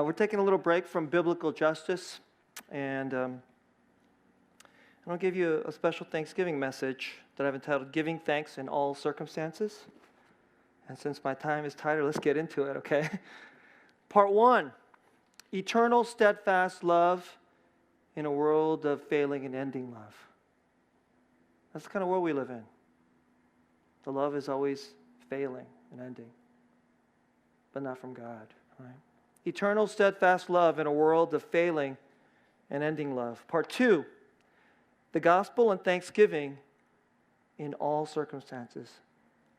We're taking a little break from biblical justice, and I'll give you a special Thanksgiving message that I've entitled Giving Thanks in All Circumstances. And since my time is tighter, let's get into it, okay? Part 1, eternal steadfast love in a world of failing and ending love. That's the kind of world we live in. The love is always failing and ending, but not from God, right? Eternal steadfast love in a world of failing and ending love. Part 2, the gospel and thanksgiving in all circumstances.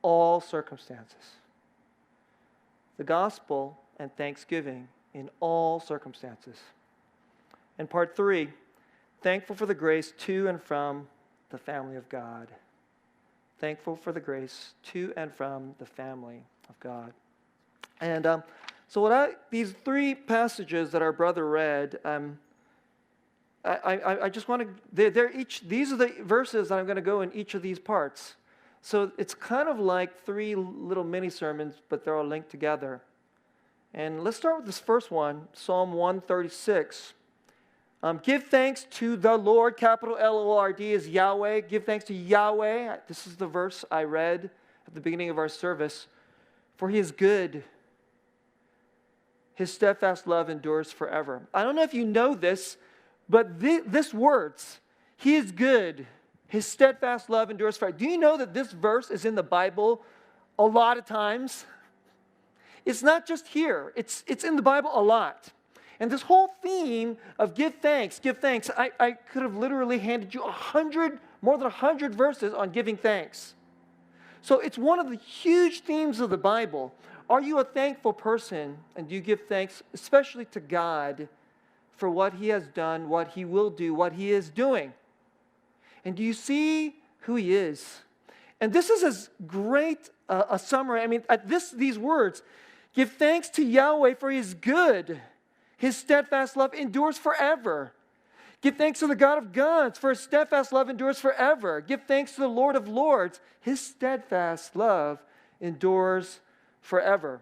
All circumstances. The gospel and thanksgiving in all circumstances. And part 3, thankful for the grace to and from the family of God. Thankful for the grace to and from the family of God. And so these 3 passages that our brother read, I just want to, these are the verses that I'm going to go in each of these parts. So it's kind of like 3 little mini sermons, but they're all linked together. And let's start with this first one, Psalm 136. Give thanks to the Lord, capital L-O-R-D is Yahweh. Give thanks to Yahweh. This is the verse I read at the beginning of our service. For He is good. His steadfast love endures forever. I don't know if you know this, but this words, He is good. His steadfast love endures forever. Do you know that this verse is in the Bible a lot of times? It's not just here. It's in the Bible a lot. And this whole theme of give thanks, I could have literally handed you more than 100 verses on giving thanks. So it's one of the huge themes of the Bible. Are you a thankful person, and do you give thanks, especially to God, for what He has done, what He will do, what He is doing? And do you see who He is? And this is as great a summary. I mean, these words, give thanks to Yahweh for He is good. His steadfast love endures forever. Give thanks to the God of gods, for His steadfast love endures forever. Give thanks to the Lord of lords. His steadfast love endures forever.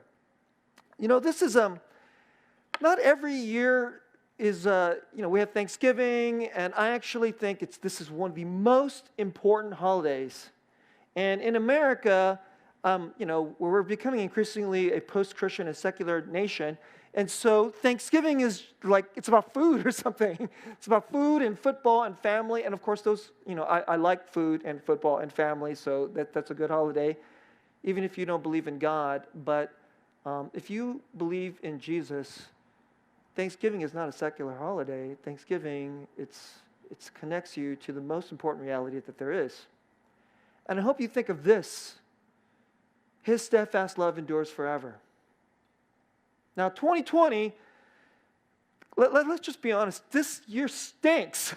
You know, this is, not every year is, we have Thanksgiving, and I actually think this is one of the most important holidays. And in America, we're becoming increasingly a post-Christian and secular nation, and so Thanksgiving is like, it's about food or something. It's about food and football and family, and of course those, I like food and football and family, so that's a good holiday, even if you don't believe in God. But if you believe in Jesus, Thanksgiving is not a secular holiday. Thanksgiving, it connects you to the most important reality that there is. And I hope you think of this. His steadfast love endures forever. Now, 2020, let's just be honest, this year stinks.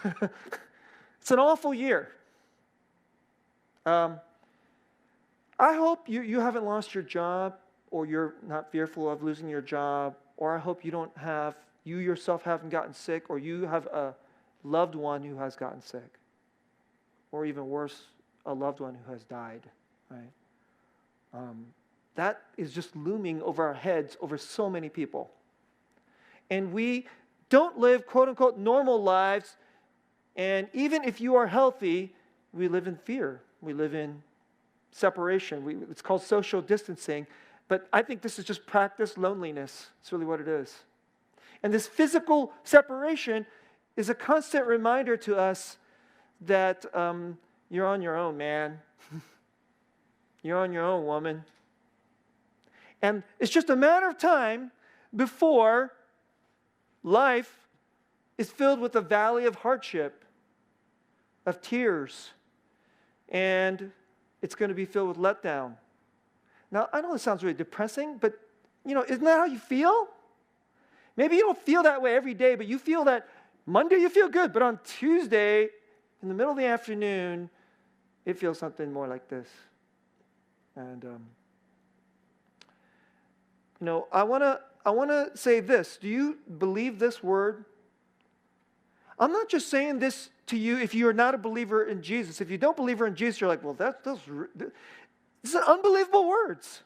It's an awful year. I hope you haven't lost your job, or you're not fearful of losing your job, or I hope you yourself haven't gotten sick, or you have a loved one who has gotten sick, or even worse, a loved one who has died, right? That is just looming over our heads over so many people. And we don't live, quote unquote, normal lives, and even if you are healthy, we live in fear. We live in separation. It's called social distancing, but I think this is just practiced loneliness. It's really what it is. And this physical separation is a constant reminder to us that you're on your own, man. You're on your own, woman. And it's just a matter of time before life is filled with a valley of hardship, of tears, and it's going to be filled with letdown. Now, I know this sounds really depressing, but, isn't that how you feel? Maybe you don't feel that way every day, but you feel that Monday you feel good, but on Tuesday, in the middle of the afternoon, it feels something more like this. And, I want to say this. Do you believe this word? I'm not just saying this to you if you are not a believer in Jesus. If you don't believe in Jesus, you're like, well, these are unbelievable words.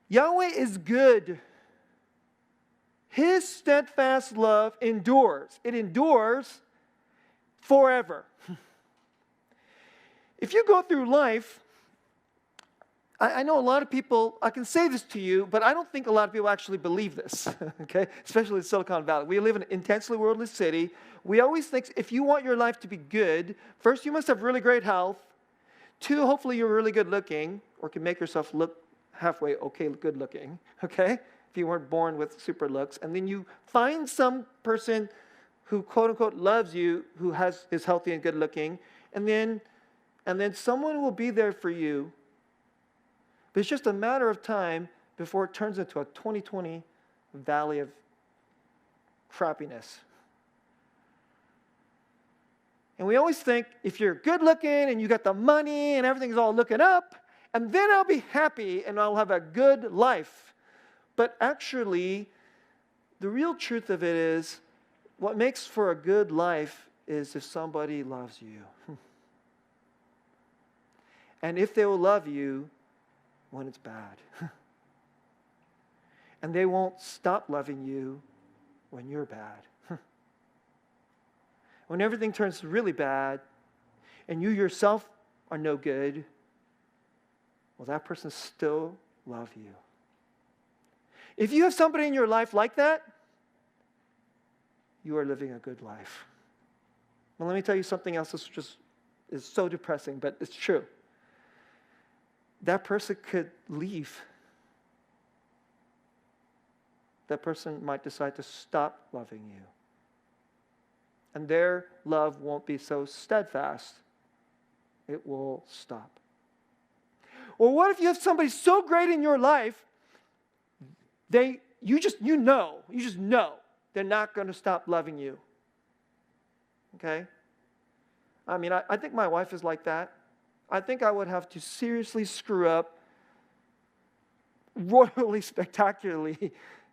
Yahweh is good. His steadfast love endures. It endures forever. If you go through life, I know a lot of people, I can say this to you, but I don't think a lot of people actually believe this, okay? Especially in Silicon Valley. We live in an intensely worldly city. We always think if you want your life to be good, first you must have really great health. Two, hopefully you're really good looking or can make yourself look halfway okay, good looking, okay? If you weren't born with super looks. And then you find some person who quote unquote loves you, who is healthy and good looking, and then someone will be there for you. But it's just a matter of time before it turns into a 2020 valley of crappiness. And we always think if you're good looking and you got the money and everything's all looking up, and then I'll be happy and I'll have a good life. But actually, the real truth of it is, what makes for a good life is if somebody loves you. And if they will love you when it's bad. And they won't stop loving you when you're bad. When everything turns really bad and you yourself are no good, will that person still love you? If you have somebody in your life like that, you are living a good life. Well, let me tell you something else that just is so depressing, but it's true. That person could leave. That person might decide to stop loving you. And their love won't be so steadfast. It will stop. Or what if you have somebody so great in your life, you just know they're not going to stop loving you. Okay? I mean, I think my wife is like that. I think I would have to seriously screw up royally, spectacularly,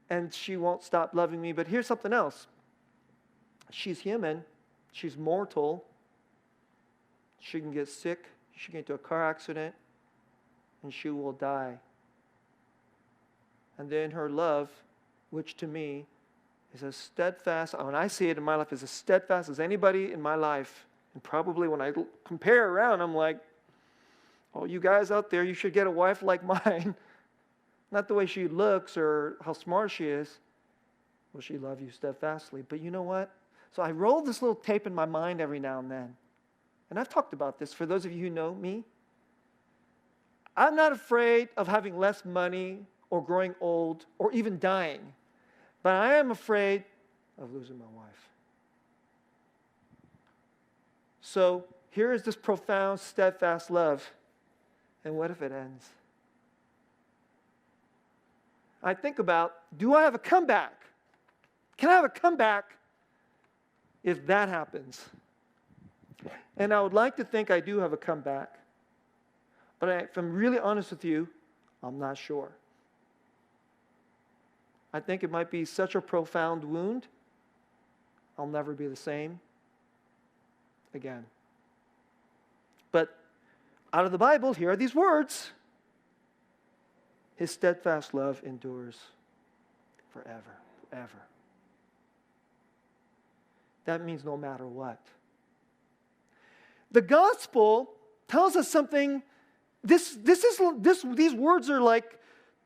and she won't stop loving me. But here's something else. She's human. She's mortal. She can get sick. She can get into a car accident, and she will die. And then her love, which to me is as steadfast, when I see it in my life, is as steadfast as anybody in my life. And probably when I compare around, I'm like, oh, you guys out there, you should get a wife like mine. Not the way she looks or how smart she is. Will she love you steadfastly? But you know what? So I roll this little tape in my mind every now and then. And I've talked about this for those of you who know me. I'm not afraid of having less money or growing old or even dying. But I am afraid of losing my wife. So here is this profound, steadfast love. And what if it ends? I think about, do I have a comeback? Can I have a comeback if that happens? And I would like to think I do have a comeback. But if I'm really honest with you, I'm not sure. I think it might be such a profound wound, I'll never be the same again. But out of the Bible, here are these words. His steadfast love endures forever, forever. That means no matter what. The gospel tells us something. These words are like,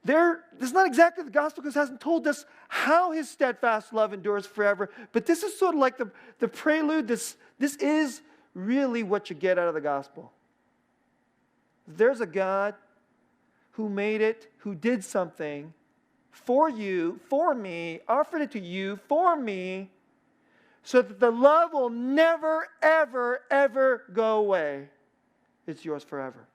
this is not exactly the gospel because it hasn't told us how his steadfast love endures forever. But this is sort of like the prelude. This is really what you get out of the gospel. There's a God who made it, who did something for you, for me, offered it to you, for me, so that the love will never, ever, ever go away. It's yours forever.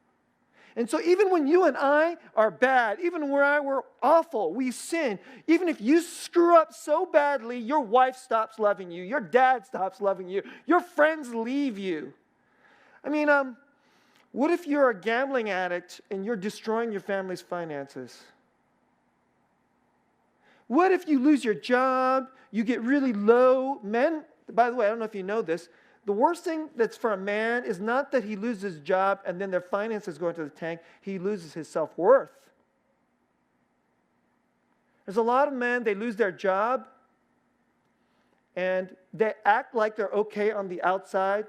And so even when you and I are bad, even when we're awful, we sin, even if you screw up so badly, your wife stops loving you, your dad stops loving you, your friends leave you. I mean, what if you're a gambling addict and you're destroying your family's finances? What if you lose your job, you get really low? Men, by the way, I don't know if you know this, the worst thing that's for a man is not that he loses his job and then their finances go into the tank. He loses his self-worth. There's a lot of men, they lose their job and they act like they're okay on the outside,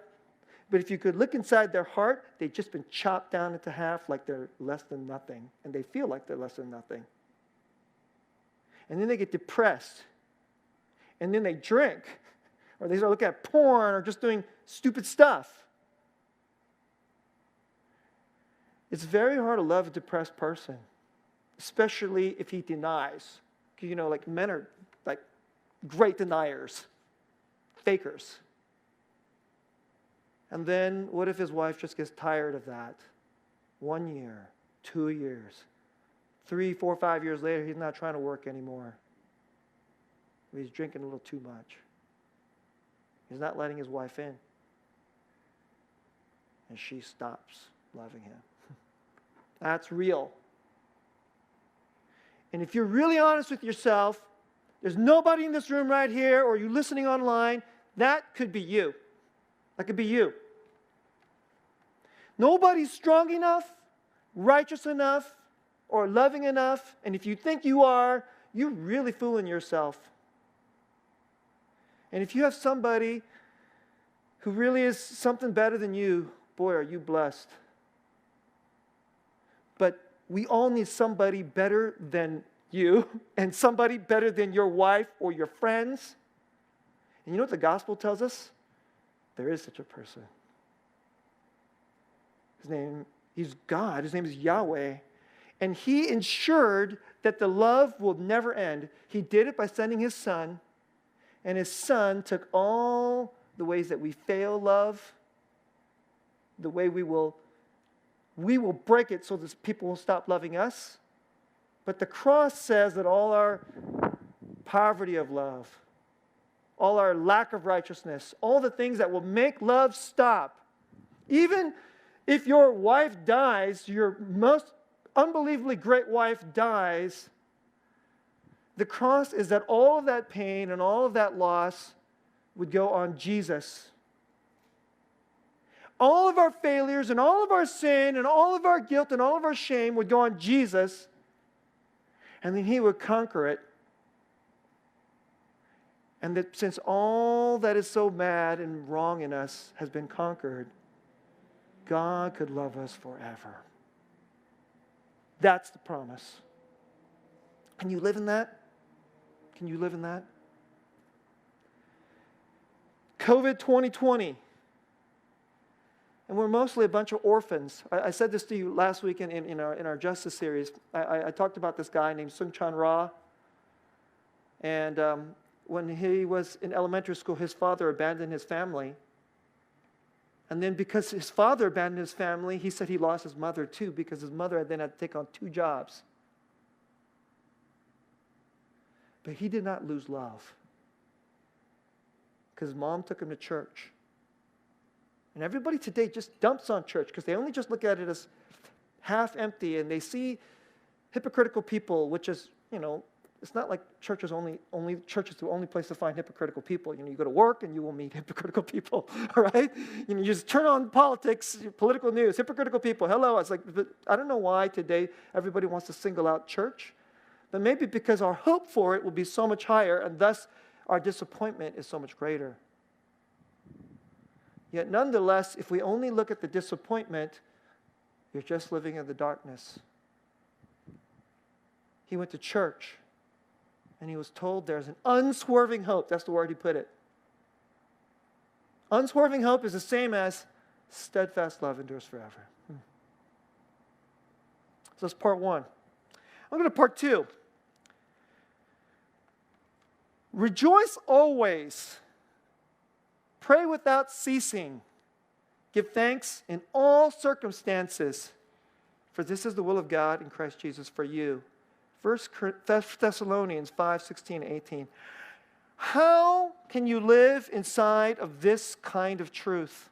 but if you could look inside their heart, they've just been chopped down into half like they're less than nothing, and they feel like they're less than nothing. And then they get depressed, and then they drink, or they start looking at porn, or just doing stupid stuff. It's very hard to love a depressed person, especially if he denies. You know, like men are like great deniers, fakers. And then what if his wife just gets tired of that? 1 year, 2 years, 3, 4, 5 years later, he's not trying to work anymore. He's drinking a little too much. He's not letting his wife in. And she stops loving him. That's real. And if you're really honest with yourself, there's nobody in this room right here, or you listening online, that could be you. That could be you. Nobody's strong enough, righteous enough, or loving enough, and if you think you are, you're really fooling yourself. And if you have somebody who really is something better than you, boy, are you blessed. But we all need somebody better than you, and somebody better than your wife or your friends. And you know what the gospel tells us? There is such a person. He's God. His name is Yahweh. And he ensured that the love will never end. He did it by sending his son. And his son took all the ways that we fail love, the way we will break it so that people will stop loving us. But the cross says that all our poverty of love, all our lack of righteousness, all the things that will make love stop. Even if your wife dies, your most unbelievably great wife dies, the cross is that all of that pain and all of that loss would go on Jesus. All of our failures and all of our sin and all of our guilt and all of our shame would go on Jesus, and then he would conquer it. And that since all that is so bad and wrong in us has been conquered, God could love us forever. That's the promise. Can you live in that? Can you live in that? COVID 2020. And we're mostly a bunch of orphans. I said this to you last week in our Justice series. I talked about this guy named Soosang Ra. And when he was in elementary school, his father abandoned his family. And then because his father abandoned his family, he said he lost his mother too, because his mother then had to take on 2 jobs. But he did not lose love, because his mom took him to church. And everybody today just dumps on church because they only just look at it as half empty, and they see hypocritical people, which is, it's not like church is the only place to find hypocritical people. You go to work and you will meet hypocritical people, all right? You just turn on politics, political news, hypocritical people. Hello. It's like, but I don't know why today everybody wants to single out church, but maybe because our hope for it will be so much higher, and thus our disappointment is so much greater. Yet nonetheless, if we only look at the disappointment, you're just living in the darkness. He went to church, and he was told there's an unswerving hope. That's the word he put it. Unswerving hope is the same as steadfast love endures forever. So that's part 1. I'm going to part 2. Rejoice always. Pray without ceasing. Give thanks in all circumstances, for this is the will of God in Christ Jesus for you. 1 Thessalonians 5:16-18. How can you live inside of this kind of truth?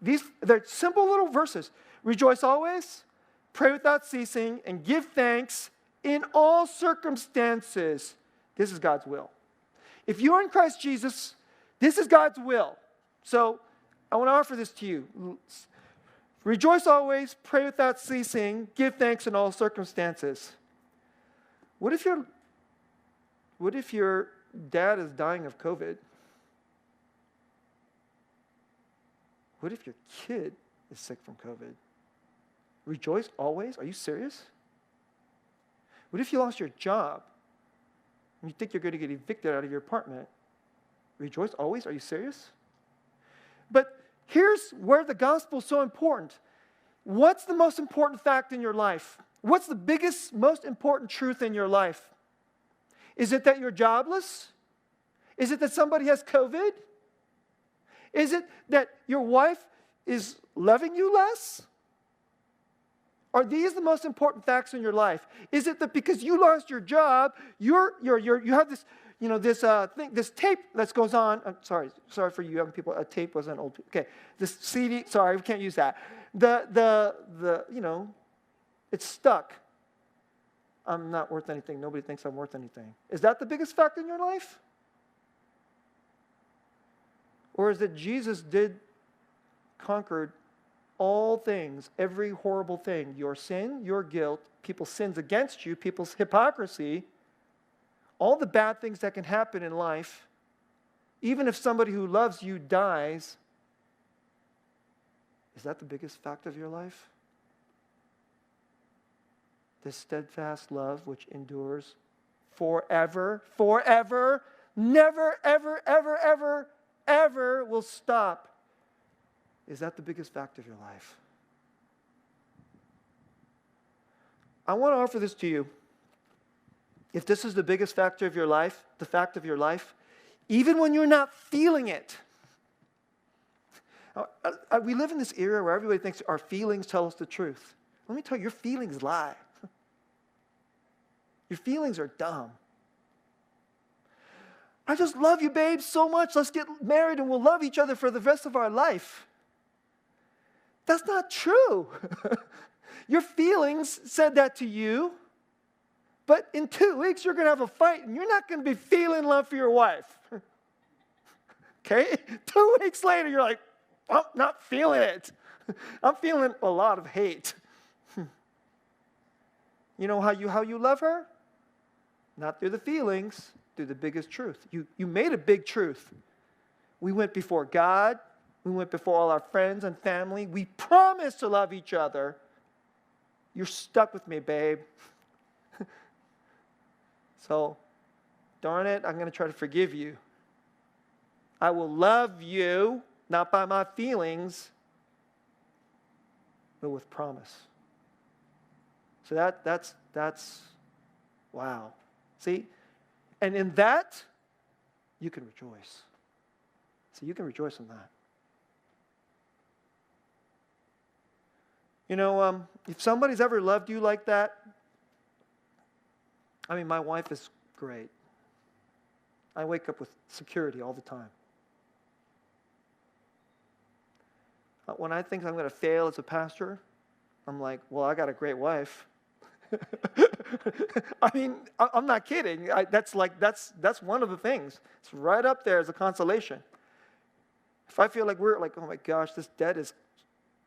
They're simple little verses. Rejoice always, pray without ceasing, and give thanks in all circumstances. This is God's will. If you're in Christ Jesus, this is God's will. So I want to offer this to you. Rejoice always, pray without ceasing, give thanks in all circumstances. What if you're dad is dying of COVID? What if your kid is sick from COVID? Rejoice always? Are you serious? What if you lost your job and you think you're going to get evicted out of your apartment? Rejoice always? Are you serious? But here's where the gospel is so important. What's the most important fact in your life? What's the biggest, most important truth in your life? Is it that you're jobless? Is it that somebody has COVID? Is it that your wife is loving you less? Are these the most important facts in your life? Is it that because you lost your job, you have this, this tape that goes on? I'm sorry for you young people. A tape was an old. Okay, this CD. Sorry, we can't use that. It's stuck. I'm not worth anything. Nobody thinks I'm worth anything. Is that the biggest fact in your life? Or is it Jesus conquered all things, every horrible thing, your sin, your guilt, people's sins against you, people's hypocrisy, all the bad things that can happen in life, even if somebody who loves you dies, is that the biggest fact of your life? This steadfast love which endures forever, never, ever, ever, ever, ever will stop. Is that the biggest fact of your life? I want to offer this to you. If this is the biggest factor of your life, the fact of your life, even when you're not feeling it. We live in this era where everybody thinks our feelings tell us the truth. Let me tell you, your feelings lie. Your feelings are dumb. I just love you, babe, so much. Let's get married and we'll love each other for the rest of our life. That's not true. Your feelings said that to you, but in 2 weeks you're going to have a fight and you're not going to be feeling love for your wife. Okay? 2 weeks later you're like, I'm not feeling it. I'm feeling a lot of hate. You know how you love her? Not through the feelings, through the biggest truth. You made a big truth. We went before God. We went before all our friends and family. We promised to love each other. You're stuck with me, babe. So, darn it, I'm going to try to forgive you. I will love you, not by my feelings, but with promise. So that's wow. See? And in that, you can rejoice. See, you can rejoice in that. If somebody's ever loved you like that, my wife is great. I wake up with security all the time. When I think I'm going to fail as a pastor, I'm like, well, I got a great wife. I'm not kidding. That's one of the things. It's right up there as a consolation. If I feel like we're like, oh my gosh, this debt is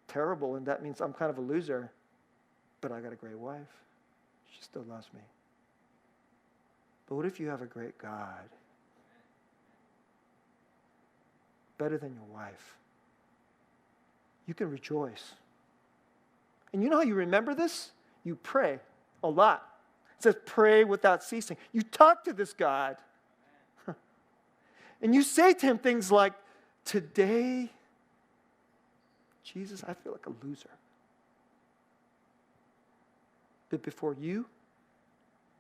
terrible, and that means I'm kind of a loser, but I got a great wife. She still loves me. But what if you have a great God? Better than your wife. You can rejoice. And you know how you remember this? You pray a lot. It says pray without ceasing. You talk to this God. And you say to him things like, today, Jesus, I feel like a loser. But before you,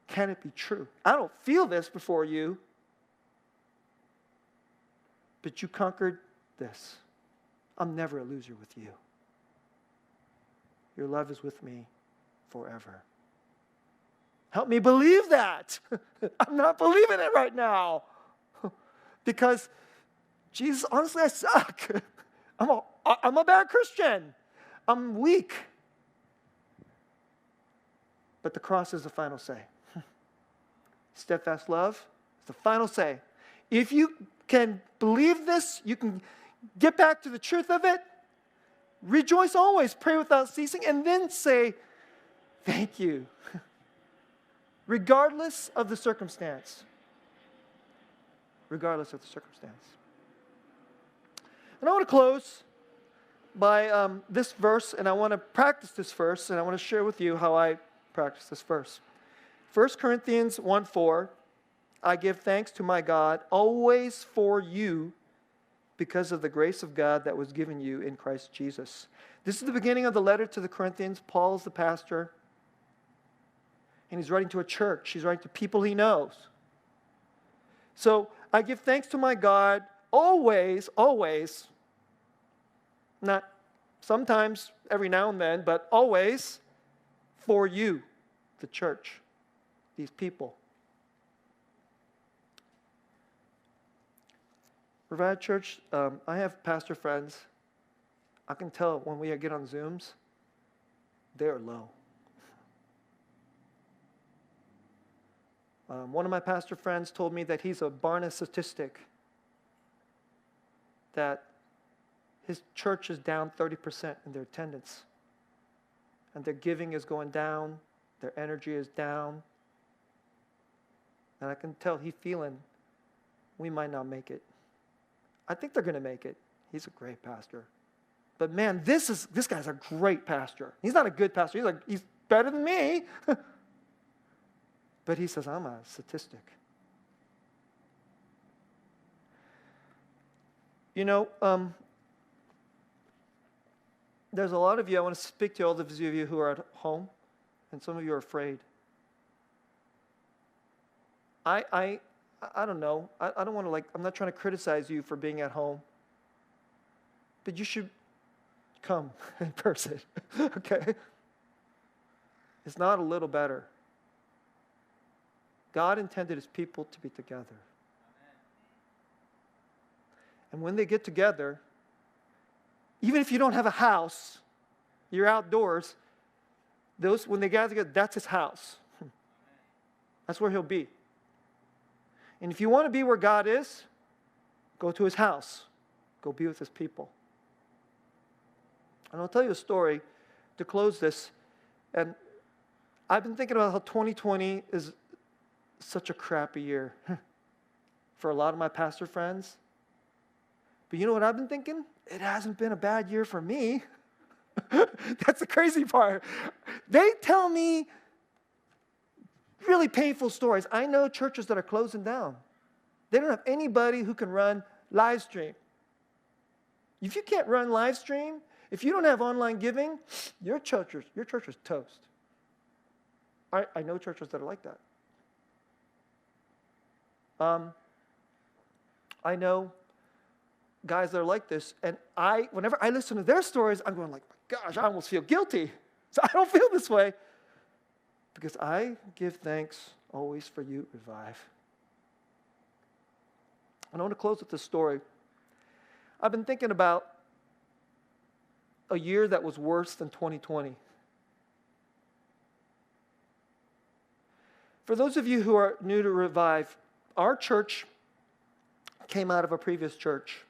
can it be true? I don't feel this before you. But you conquered this. I'm never a loser with you. Your love is with me forever. Help me believe that. I'm not believing it right now. Because, Jesus, honestly, I suck. I'm a bad Christian. I'm weak. But the cross is the final say. Steadfast love is the final say. If you can believe this, you can get back to the truth of it. Rejoice always, pray without ceasing, and then say, thank you. Regardless of the circumstance. regardless of the circumstance. And I want to close by this verse, and I want to practice this verse, and I want to share with you how I practice this verse. 1 Corinthians 1:4, I give thanks to my God always for you because of the grace of God that was given you in Christ Jesus. This is the beginning of the letter to the Corinthians. Paul's the pastor, and he's writing to a church. He's writing to people he knows. So I give thanks to my God always, always, not sometimes, every now and then, but always for you, the church, these people. Revive Church, I have pastor friends. I can tell when we get on Zooms, they're low. One of my pastor friends told me that he's a Barna statistic, that his church is down 30% in their attendance. And their giving is going down. Their energy is down. And I can tell he's feeling we might not make it. I think they're going to make it. He's a great pastor. But man, this guy's a great pastor. He's not a good pastor. He's better than me. But he says, I'm a statistic. You know, there's a lot of you, I want to speak to all of you who are at home, and some of you are afraid. I don't know. I don't want to, I'm not trying to criticize you for being at home. But you should come in person, okay? It's not a little better. God intended his people to be together. And when they get together, even if you don't have a house, you're outdoors, when they gather together, that's his house. That's where he'll be. And if you want to be where God is, go to his house. Go be with his people. And I'll tell you a story to close this. And I've been thinking about how 2020 is such a crappy year for a lot of my pastor friends. But you know what I've been thinking? It hasn't been a bad year for me. That's the crazy part. They tell me really painful stories. I know churches that are closing down. They don't have anybody who can run live stream. If you can't run live stream, if you don't have online giving, your church is toast. I know churches that are like that. I know guys that are like this, and whenever I listen to their stories, I'm going like, gosh, I almost feel guilty. So I don't feel this way. Because I give thanks always for you, Revive. And I want to close with this story. I've been thinking about a year that was worse than 2020. For those of you who are new to Revive, our church came out of a previous church.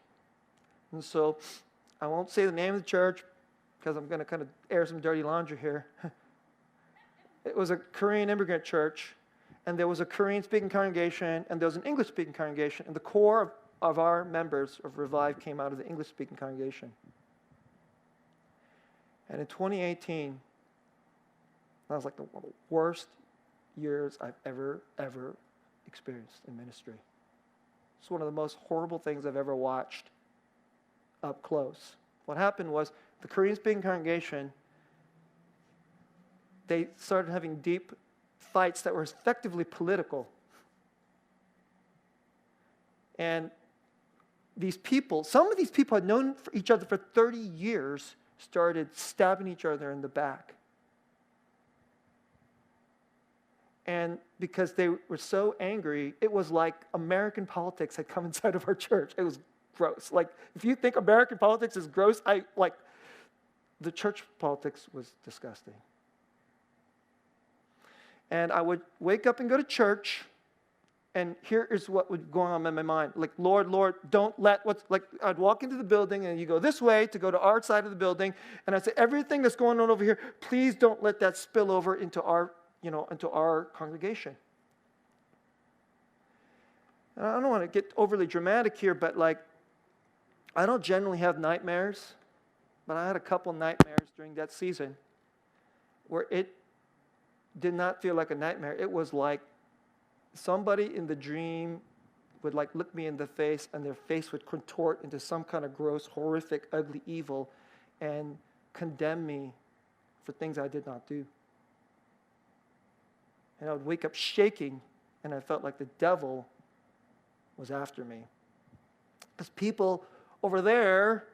And so I won't say the name of the church because I'm going to kind of air some dirty laundry here. It was a Korean immigrant church, and there was a Korean-speaking congregation, and there was an English-speaking congregation, and the core of our members of Revive came out of the English-speaking congregation. And in 2018, that was like one of the worst years I've ever experienced in ministry. It's one of the most horrible things I've ever watched up close. What happened was the Korean-speaking congregation, they started having deep fights that were effectively political. And some of these people had known each other for 30 years, started stabbing each other in the back. And because they were so angry, it was like American politics had come inside of our church. It was gross. Like, if you think American politics is gross, the church politics was disgusting. And I would wake up and go to church, and here is what would go on in my mind. Like, Lord, don't let I'd walk into the building, and you go this way to go to our side of the building, and I'd say, everything that's going on over here, please don't let that spill over into our congregation. And I don't want to get overly dramatic here, but like, I don't generally have nightmares, but I had a couple nightmares during that season where it did not feel like a nightmare. It was like somebody in the dream would like look me in the face, and their face would contort into some kind of gross, horrific, ugly evil and condemn me for things I did not do. And I would wake up shaking, and I felt like the devil was after me. Because people over there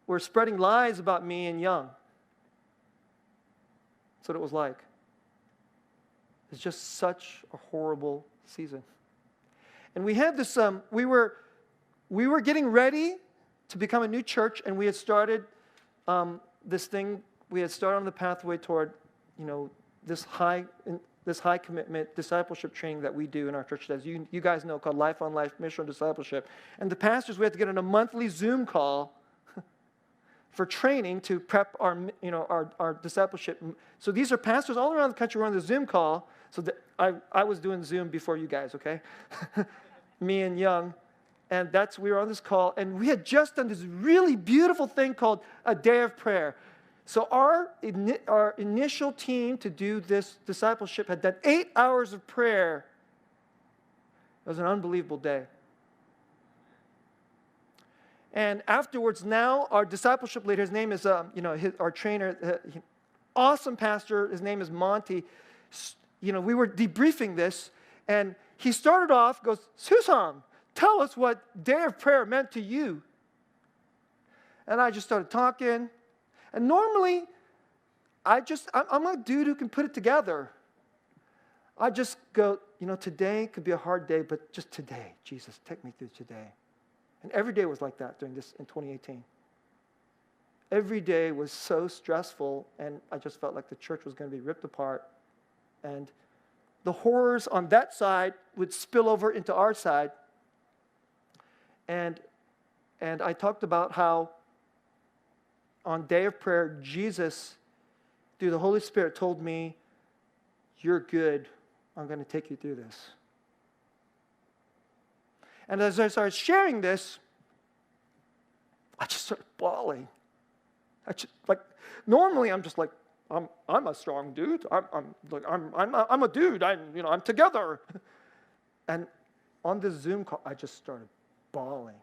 were spreading lies about me and Young. That's what it was like. It's just such a horrible season. And we had this, we were getting ready to become a new church, and we had started this thing. We had started on the pathway toward, this high commitment discipleship training that we do in our church, as you guys know, called Life on Life Missional Discipleship. And the pastors, we had to get on a monthly Zoom call for training to prep our discipleship. So these are pastors all around the country who are on the Zoom call. So I was doing Zoom before you guys, okay? Me and Young. And we were on this call, and we had just done this really beautiful thing called a day of prayer. So our initial team to do this discipleship had done 8 hours of prayer. It was an unbelievable day. And afterwards, now our discipleship leader, his name is, our trainer, awesome pastor, his name is Monty. We were debriefing this, and he started off, goes, Soosang, tell us what day of prayer meant to you. And I just started talking. And normally, I'm a dude who can put it together. I just go, today could be a hard day, but just today, Jesus, take me through today. And every day was like that in 2018. Every day was so stressful, and I just felt like the church was going to be ripped apart. And the horrors on that side would spill over into our side. And I talked about how on day of prayer, Jesus, through the Holy Spirit, told me, you're good. I'm going to take you through this. And as I started sharing this, I just started bawling. Normally I'm just like, I'm a strong dude. I'm a dude. I'm together. And on this Zoom call, I just started bawling.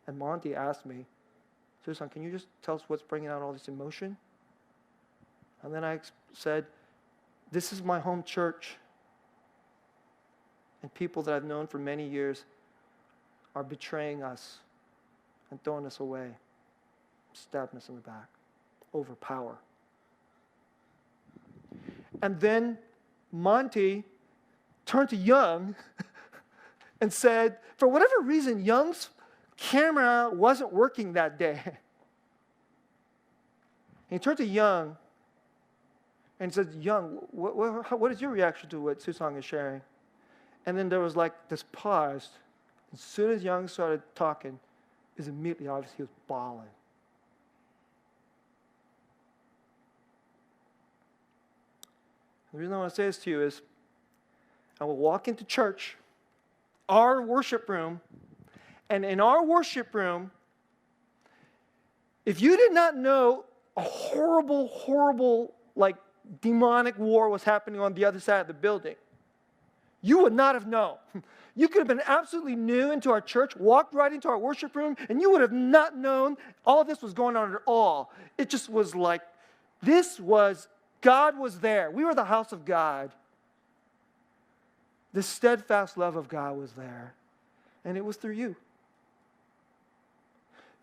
And Monty asked me, Soosang, can you just tell us what's bringing out all this emotion? And then I said, this is my home church. And people that I've known for many years are betraying us and throwing us away, stabbing us in the back, over power. And then Monty turned to Young and said, for whatever reason, Young's camera wasn't working that day. And he turned to Young and said, Young, what is your reaction to what Soosang is sharing? And then there was like this pause. As soon as Young started talking, it was immediately obvious he was bawling. The reason I want to say this to you is I will walk into church, our worship room, and in our worship room, if you did not know a horrible, horrible, demonic war was happening on the other side of the building, you would not have known. You could have been absolutely new into our church, walked right into our worship room, and you would have not known all this was going on at all. It just was like, God was there. We were the house of God. The steadfast love of God was there. And it was through you.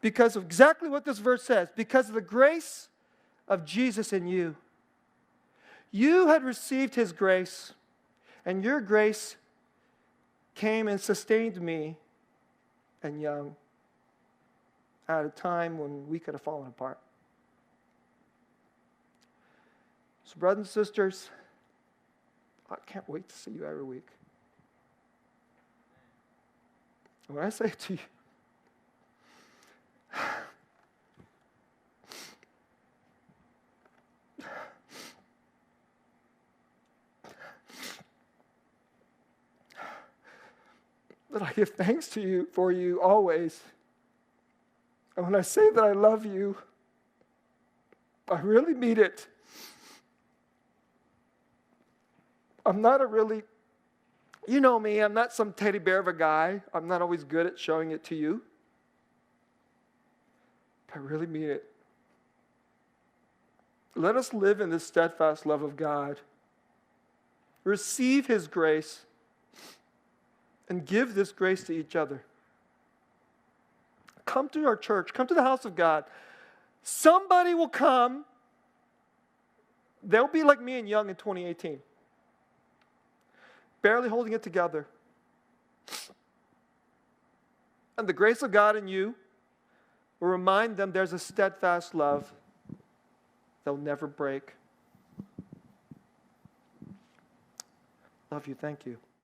Because of exactly what this verse says, because of the grace of Jesus in you. You had received his grace, and your grace came and sustained me and Young at a time when we could have fallen apart. So, brothers and sisters, I can't wait to see you every week. And when I say it to you, But I give thanks to you for you always. And when I say that I love you, I really mean it. I'm not a really, you know me, I'm not some teddy bear of a guy. I'm not always good at showing it to you. But I really mean it. Let us live in this steadfast love of God. Receive His grace and give this grace to each other. Come to our church. Come to the house of God. Somebody will come. They'll be like me and Young in 2018. Barely holding it together. And the grace of God in you will remind them there's a steadfast love they'll never break. Love you. Thank you.